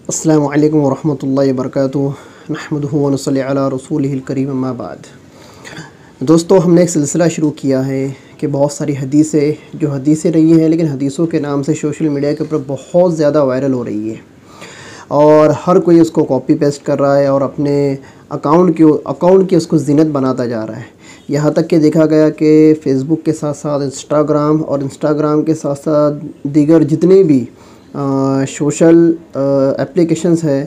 السلام علیکم ورحمۃ اللہ وبرکاتہ نحمدہ و نصلی علی رسولہ الکریم اما بعد۔ دوستو، ہم نے ایک سلسلہ شروع کیا ہے کہ بہت ساری حدیثیں جو حدیثیں رہی ہیں لیکن حدیثوں کے نام سے سوشل میڈیا کے اوپر بہت زیادہ وائرل ہو رہی ہے اور ہر کوئی اس کو کاپی پیسٹ کر رہا ہے اور اپنے اکاؤنٹ کی اس کو زینت بناتا جا رہا ہے۔ یہاں تک کہ دیکھا گیا کہ فیس بک کے ساتھ ساتھ انسٹاگرام کے ساتھ ساتھ دیگر جتنے بھی سوشل اپلیکیشنز ہے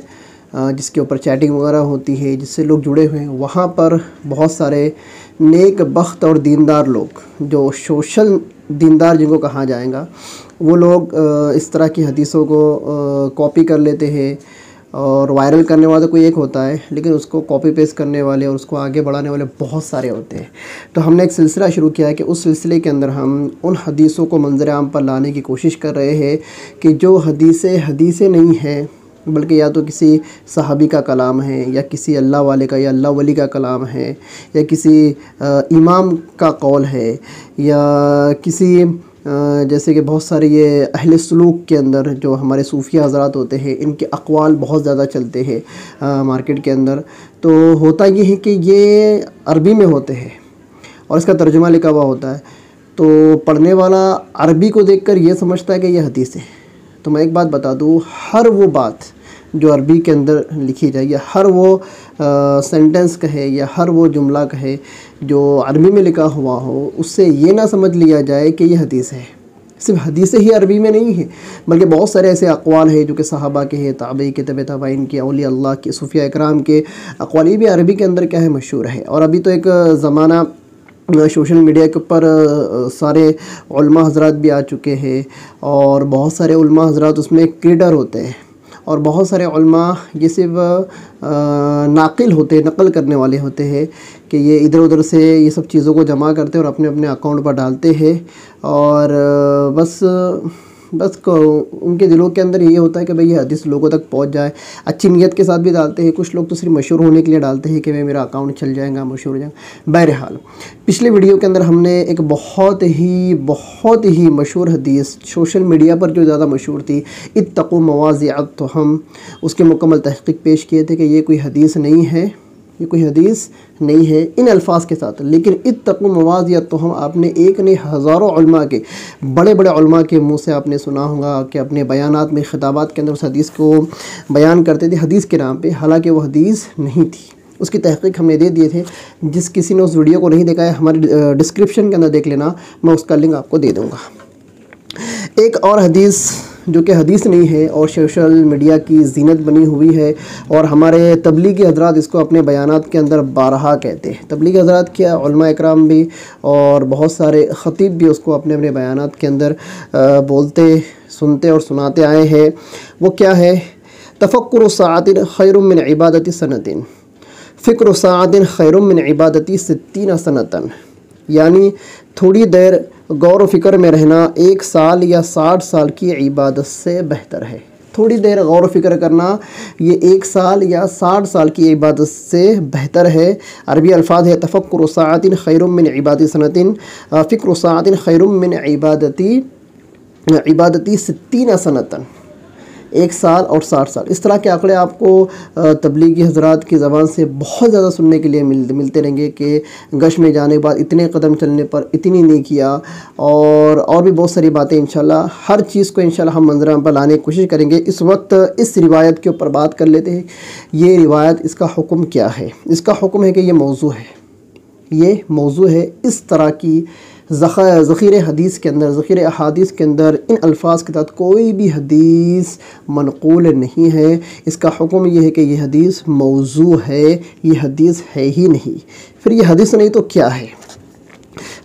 جس کے اوپر چیٹنگ وغیرہ ہوتی ہے، جس سے لوگ جڑے ہوئے ہیں، وہاں پر بہت سارے نیک بخت اور دیندار لوگ، جو سوشل دیندار جن کو کہا جائے گا، وہ لوگ اس طرح کی حدیثوں کو کاپی کر لیتے ہیں۔ اور وائرل کرنے والا تو کوئی ایک ہوتا ہے، لیکن اس کو کاپی پیسٹ کرنے والے اور اس کو آگے بڑھانے والے بہت سارے ہوتے ہیں۔ تو ہم نے ایک سلسلہ شروع کیا ہے کہ اس سلسلے کے اندر ہم ان حدیثوں کو منظر عام پر لانے کی کوشش کر رہے ہیں کہ جو حدیثیں نہیں ہیں، بلکہ یا تو کسی صحابی کا کلام ہے، یا کسی اللہ والے کا یا اللہ ولی کا کلام ہے، یا کسی امام کا قول ہے، یا کسی جیسے کہ بہت سارے یہ اہل سلوک کے اندر جو ہمارے صوفیہ حضرات ہوتے ہیں، ان کے اقوال بہت زیادہ چلتے ہیں مارکیٹ کے اندر۔ تو ہوتا یہ ہے کہ یہ عربی میں ہوتے ہیں اور اس کا ترجمہ لکھا ہوا ہوتا ہے، تو پڑھنے والا عربی کو دیکھ کر یہ سمجھتا ہے کہ یہ حدیث ہے۔ تو میں ایک بات بتا دوں، ہر وہ بات جو عربی کے اندر لکھی جائے، یا ہر وہ سینٹنس کہے یا ہر وہ جملہ کہے جو عربی میں لکھا ہوا ہو، اس سے یہ نہ سمجھ لیا جائے کہ یہ حدیث ہے۔ صرف حدیثیں ہی عربی میں نہیں ہیں، بلکہ بہت سارے ایسے اقوال ہیں جو کہ صحابہ کے ہیں، تابعی کے، تبع تابعین کے، اولیاء اللہ کے، صوفیہ اکرام کے اقوال، یہ بھی عربی کے اندر کیا ہے، مشہور ہے۔ اور ابھی تو ایک زمانہ سوشل میڈیا کے اوپر سارے علماء حضرات بھی آ چکے ہیں، اور بہت سارے علماء حضرات اس میں کریٹر ہوتے ہیں، اور بہت سارے علماء یہ صرف ناقل ہوتے ہیں، نقل کرنے والے ہوتے ہیں کہ یہ ادھر ادھر سے یہ سب چیزوں کو جمع کرتے ہیں اور اپنے اپنے اکاؤنٹ پر ڈالتے ہیں، اور بس ان کے دلوں کے اندر یہ ہوتا ہے کہ بھئی یہ حدیث لوگوں تک پہنچ جائے۔ اچھی نیت کے ساتھ بھی ڈالتے ہیں، کچھ لوگ تو صرف مشہور ہونے کے لیے ڈالتے ہیں کہ میرا اکاؤنٹ چل جائے گا، مشہور ہو جائے گا۔ بہرحال پچھلے ویڈیو کے اندر ہم نے ایک بہت ہی مشہور حدیث سوشل میڈیا پر جو زیادہ مشہور تھی، اتقوا مواضع التہم، اس کے مکمل تحقیق پیش کیے تھے کہ یہ کوئی حدیث نہیں ہے، ان الفاظ کے ساتھ۔ لیکن اتقوا مواضع التہم آپ نے ایک نہیں ہزاروں علماء کے، بڑے بڑے علماء کے منہ سے آپ نے سنا ہوگا کہ اپنے بیانات میں، خطابات کے اندر اس حدیث کو بیان کرتے تھے حدیث کے نام پہ، حالانکہ وہ حدیث نہیں تھی۔ اس کی تحقیق ہم نے دے دیے تھے، جس کسی نے اس ویڈیو کو نہیں دیکھا ہے ہمارے ڈسکرپشن کے اندر دیکھ لینا، میں اس کا لنک آپ کو دے دوں گا۔ ایک اور حدیث جو کہ حدیث نہیں ہے اور سوشل میڈیا کی زینت بنی ہوئی ہے، اور ہمارے تبلیغی حضرات اس کو اپنے بیانات کے اندر بارہا کہتے ہیں۔ تبلیغی حضرات کیا، علماء اکرام بھی اور بہت سارے خطیب بھی اس کو اپنے اپنے بیانات کے اندر بولتے، سنتے اور سناتے آئے ہیں۔ وہ کیا ہے؟ تفکر ساعۃ خیر من عبادت سنۃ، فکر ساعۃ خیر من عبادت 60 سنۃ، یعنی تھوڑی دیر غور و فکر میں رہنا 1 سال یا 60 سال کی عبادت سے بہتر ہے۔ تھوڑی دیر غور و فکر کرنا یہ 1 سال یا 60 سال کی عبادت سے بہتر ہے۔ عربی الفاظ ہے تفکر ساعۃ خیر من عبادت سنۃ، فکر ساعۃ خیر من عبادتی 60 سنۃ، 1 سال اور 60 سال۔ اس طرح کے آنکڑے آپ کو تبلیغی حضرات کی زبان سے بہت زیادہ سننے کے لیے ملتے رہیں گے کہ گش میں جانے کے بعد اتنے قدم چلنے پر اتنی نیکیاں، اور بھی بہت ساری باتیں انشاءاللہ۔ ہر چیز کو انشاءاللہ ہم منظر عام پر لانے کی کوشش کریں گے۔ اس وقت اس روایت کے اوپر بات کر لیتے ہیں۔ یہ روایت، اس کا حکم کیا ہے؟ اس کا حکم ہے کہ یہ موضوع ہے۔ اس طرح کی ذخیرہ حدیث کے اندر، ذخیرہ احادیث کے اندر ان الفاظ کے تحت کوئی بھی حدیث منقول نہیں ہے۔ اس کا حکم یہ ہے کہ یہ حدیث موضوع ہے، یہ حدیث ہے ہی نہیں۔ پھر یہ حدیث نہیں تو کیا ہے؟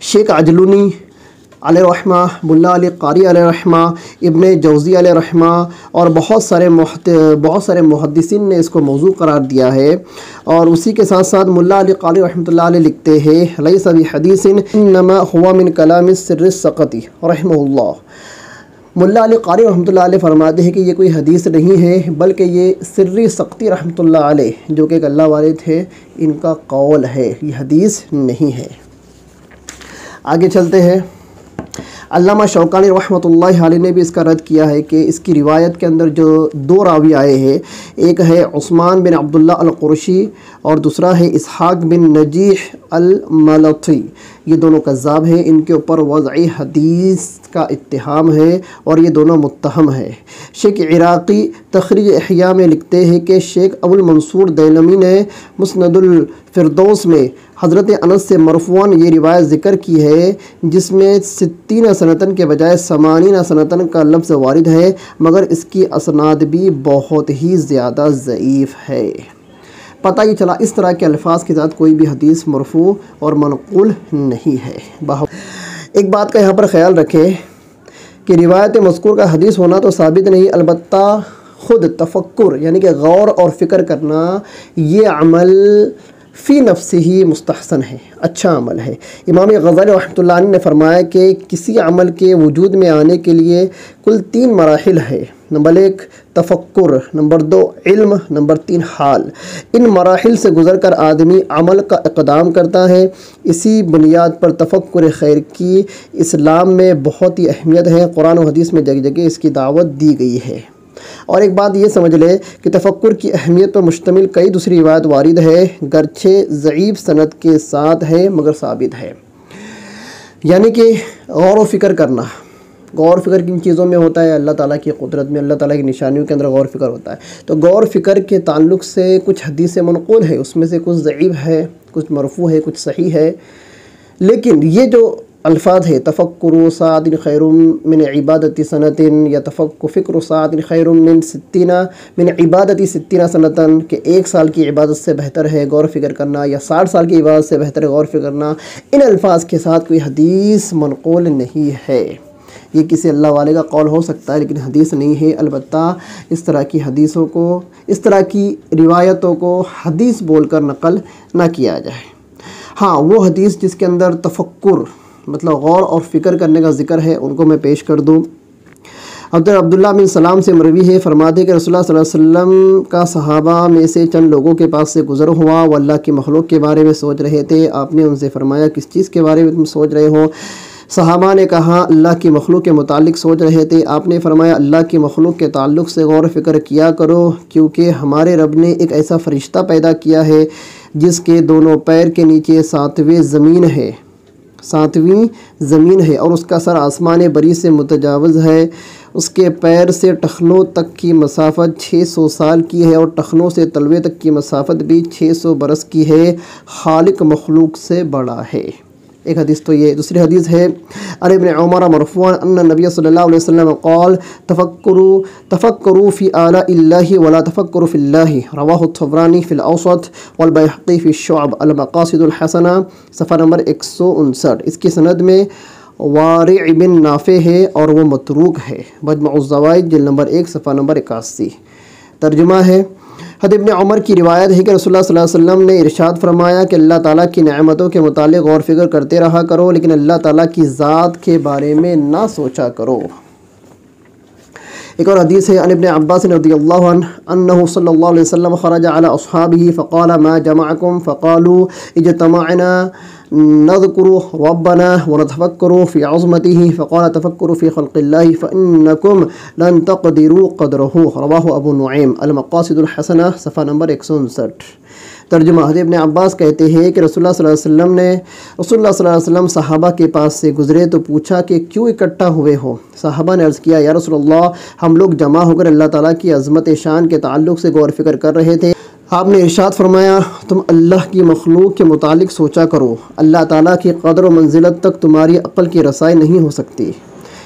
شیخ عجلونی علیہ رحمہ، ملا علی قاری علیہ رحمہ، ابن جوزی علیہ رحمہ، اور بہت سارے محدثین نے اس کو موضوع قرار دیا ہے۔ اور اسی کے ساتھ ساتھ ملا علی قاری رحمۃ اللہ علیہ لکھتے ہیں لیس بحدیث انما هو من کلام السر السقطی رحمہ اللہ۔ ملا علی قاری رحمۃ اللہ علیہ فرماتے ہیں کہ یہ کوئی حدیث نہیں ہے، بلکہ یہ سری سقطی رحمۃ اللہ علیہ جو کہ ایک اللہ والے تھے، ان کا قول ہے، یہ حدیث نہیں ہے۔ آگے چلتے ہیں۔ علامہ شوکانی رحمۃ اللہ علیہ نے بھی اس کا رد کیا ہے کہ اس کی روایت کے اندر جو دو راوی آئے ہیں، ایک ہے عثمان بن عبداللہ القرشی اور دوسرا ہے اسحاق بن نجیح الملطی، یہ دونوں کذاب ہیں، ان کے اوپر وضعی حدیث کا اتہام ہے اور یہ دونوں متہم ہے۔ شیخ عراقی تخریج احیاء میں لکھتے ہیں کہ شیخ ابو المنصور دیلمی نے مسند الفردوس میں حضرت انس سے مرفوعاً یہ روایت ذکر کی ہے جس میں 60 سنتن کے بجائے 80 سنتن کا لفظ وارد ہے، مگر اس کی اسناد بھی بہت ہی زیادہ ضعیف ہے۔ پتہ یہ چلا اس طرح کے الفاظ کے ساتھ کوئی بھی حدیث مرفوع اور منقول نہیں ہے۔ ایک بات کا یہاں پر خیال رکھیں کہ روایت مذکور کا حدیث ہونا تو ثابت نہیں، البتہ خود تفکر یعنی کہ غور اور فکر کرنا یہ عمل فی نفس ہی مستحسن ہے، اچھا عمل ہے۔ امام غزالی رحمۃ اللہ علیہ نے فرمایا کہ کسی عمل کے وجود میں آنے کے لیے کل 3 مراحل ہے، نمبر 1 تفکر، نمبر 2 علم، نمبر 3 حال۔ ان مراحل سے گزر کر آدمی عمل کا اقدام کرتا ہے۔ اسی بنیاد پر تفکر خیر کی اسلام میں بہت ہی اہمیت ہے، قرآن و حدیث میں جگہ جگہ اس کی دعوت دی گئی ہے۔ اور ایک بات یہ سمجھ لے کہ تفکر کی اہمیت پر مشتمل کئی دوسری روایت وارد ہے، گرچہ ضعیف سند کے ساتھ ہے مگر ثابت ہے۔ یعنی کہ غور و فکر کرنا، غور و فکر کن چیزوں میں ہوتا ہے؟ اللہ تعالیٰ کی قدرت میں، اللہ تعالیٰ کی نشانیوں کے اندر غور و فکر ہوتا ہے۔ تو غور و فکر کے تعلق سے کچھ حدیث منقول ہے، اس میں سے کچھ ضعیف ہے، کچھ مرفوع ہے، کچھ صحیح ہے، لیکن یہ جو الفاظ ہے تفکر ساعۃ خیر من عبادت سنۃ یا فکر ساعۃ خیر من عبادت 60 سنۃ، کہ 1 سال کی عبادت سے بہتر ہے غور و فکر کرنا، یا 60 سال کی عبادت سے بہتر ہے غور و فکر کرنا، ان الفاظ کے ساتھ کوئی حدیث منقول نہیں ہے۔ یہ کسی اللہ والے کا قول ہو سکتا ہے لیکن حدیث نہیں ہے، البتہ اس طرح کی حدیثوں کو، اس طرح کی روایتوں کو حدیث بول کر نقل نہ کیا جائے۔ ہاں وہ حدیث جس کے اندر تفکر مطلب غور اور فکر کرنے کا ذکر ہے ان کو میں پیش کر دوں۔ عبداللہ بن سلام سے مروی ہے، فرماتے کہ رسول اللہ صلی اللہ علیہ وسلم کا صحابہ میں سے چند لوگوں کے پاس سے گزر ہوا، وہ اللہ کی مخلوق کے بارے میں سوچ رہے تھے۔ آپ نے ان سے فرمایا کس چیز کے بارے میں تم سوچ رہے ہو؟ صحابہ نے کہا اللہ کی مخلوق کے متعلق سوچ رہے تھے۔ آپ نے فرمایا اللہ کی مخلوق کے تعلق سے غور و فکر کیا کرو، کیونکہ ہمارے رب نے ایک ایسا فرشتہ پیدا کیا ہے جس کے دونوں پیر کے نیچے 7ویں زمین ہے اور اس کا سر آسمان بری سے متجاوز ہے۔ اس کے پیر سے ٹخنوں تک کی مسافت 600 سال کی ہے اور ٹخنوں سے تلوے تک کی مسافت بھی 600 برس کی ہے، خالق مخلوق سے بڑا ہے۔ ایک حدیث تو یہ، دوسری حدیث ہے عن ابن عمر مرفوعا ان النبی صلی اللہ علیہ وسلم قال تفکروا فی آلاء اللہ ولا تفکروا فی اللہ، رواہ الطبرانی فی الاوسط والبیہقی فی الشعب المقاصد الحسنہ، صفحہ نمبر 159۔ اس کی سند میں وارع بن نافع ہے اور وہ متروک ہے، مجمع الزوائد جلد نمبر 1 صفحہ نمبر 81۔ ترجمہ ہے، حضرت ابن عمر کی روایت ہے کہ رسول اللہ صلی اللہ علیہ وسلم نے ارشاد فرمایا کہ اللہ تعالیٰ کی نعمتوں کے متعلق غور فکر کرتے رہا کرو، لیکن اللہ تعالیٰ کی ذات کے بارے میں نہ سوچا کرو۔ ایک اور حدیث ہے عن ابن عباس رضی اللہ عنہ انہ صلی اللہ علیہ وسلم خرج علی اصحابہ فقال ما جمعکم فقالوا اجتمعنا نذكر ربنا ونتفكر في عظمته فقال تفكروا في خلق الله فإنكم لن تقدروا قدره، رواه ابو نعیم المقاصد الحسنہ، صفحہ نمبر 159۔ ترجمہ، حضرت ابن عباس کہتے ہیں کہ رسول اللہ صلی اللہ علیہ وسلم صحابہ کے پاس سے گزرے تو پوچھا کہ کیوں اکٹھا ہوئے ہو؟ صحابہ نے عرض کیا یا رسول اللہ، ہم لوگ جمع ہو کر اللہ تعالیٰ کی عظمت شان کے تعلق سے غور فکر کر رہے تھے۔ آپ نے ارشاد فرمایا تم اللہ کی مخلوق کے متعلق سوچا کرو، اللہ تعالیٰ کی قدر و منزلت تک تمہاری عقل کی رسائی نہیں ہو سکتی۔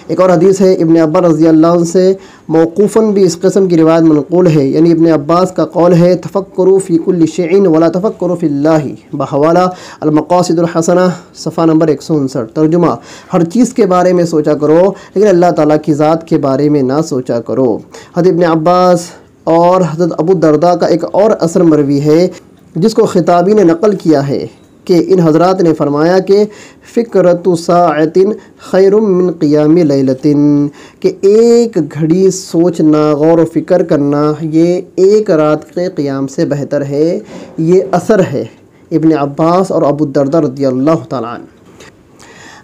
ایک اور حدیث ہے ابن عباس رضی اللہ عنہ سے موقوفاً بھی اس قسم کی روایت منقول ہے، یعنی ابن عباس کا قول ہے تفکروا فی کل شیء ولا تفکروا فی اللہ، بحوالہ المقاصد الحسنہ، صفحہ نمبر 159۔ ترجمہ، ہر چیز کے بارے میں سوچا کرو لیکن اللہ تعالیٰ کی ذات کے بارے میں نہ سوچا کرو۔ حضرت ابن عباس اور حضرت ابو الدرداء کا ایک اور اثر مروی ہے جس کو خطابی نے نقل کیا ہے کہ ان حضرات نے فرمایا کہ فکرۃ ساعۃ خیر من قیام لیلۃ، کہ ایک گھڑی سوچنا، غور و فکر کرنا یہ ایک رات کے قیام سے بہتر ہے۔ یہ اثر ہے ابن عباس اور ابو الدرداء رضی اللہ تعالیٰ عنہ۔